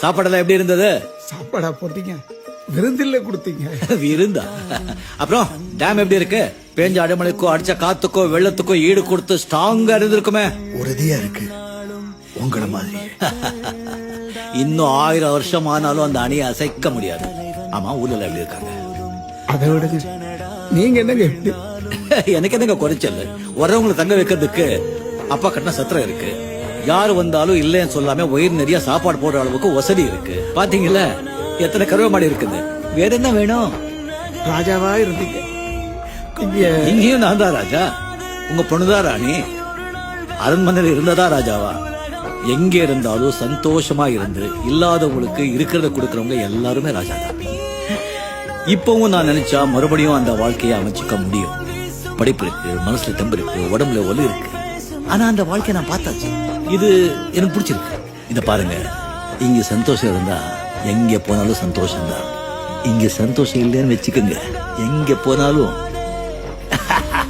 சாப்பாடெல்லாம் எப்படி இருந்தது? சாப்பாடா போட்டீங்க, விருந்தில்ல கொடுத்தீங்க. விருந்தா? அப்புறம் டேம் எப்படி இருக்கு? பேஞ்ச அடைமழைக்கோ அடிச்ச காத்துக்கோ வெள்ளத்துக்கோ ஈடு கொடுத்து ஸ்ட்ராங்கா இருந்திருக்குமே. உறுதியா இருக்கு உங்கள மாதிரி. இன்னும் 1000 வருஷம் ஆனாலும் அந்த அணையை அசைக்க முடியாது. ஆமா, ஊர்ல எப்படி இருக்காங்க? அதை விடுங்க, நீங்க என்னங்க எப்படி? எனக்கு என்னங்க குறைச்சல்? வரவங்களை தங்க வைக்கிறதுக்கு அப்பா கட்டின சத்திரம் இருக்கு. யாரு வந்தாலும் இல்லன்னு சொல்லாம வயிறு நிறைய சாப்பாடு போடுற அளவுக்கு வசதி இருக்கு. பாத்தீங்களா எத்தனை கருவ மாடி இருக்குது? வேற என்ன வேணும்? ராஜாவா இருந்தீங்க, இங்கேயும் நான் தான் ராஜா. உங்க பொண்ணுதான் ராணி. அரண்மனையில் இருந்ததா ராஜாவா? எங்க இருந்தாலும் சந்தோஷமா இருந்து இல்லாதவங்களுக்கு இருக்கிறத கொடுக்கறவங்க எல்லாருமே ராஜா தான். இப்பவும் நான் நினைச்சா மறுபடியும் அந்த வாழ்க்கையை அமைச்சுக்க முடியும். படிப்பு இருக்கு, மனசுல தெம்பு இருக்கு, உடம்புல ஒலி இருக்கு. ஆனா அந்த வாழ்க்கையை நான் பார்த்தாச்சு. இது எனக்கு பிடிச்சிருக்கு. இத பாருங்க, இங்க சந்தோஷம் இருந்தா எங்க போனாலும் சந்தோஷம் தான். இங்க சந்தோஷம் இல்லைன்னு வச்சுக்கோங்க, எங்க போனாலும்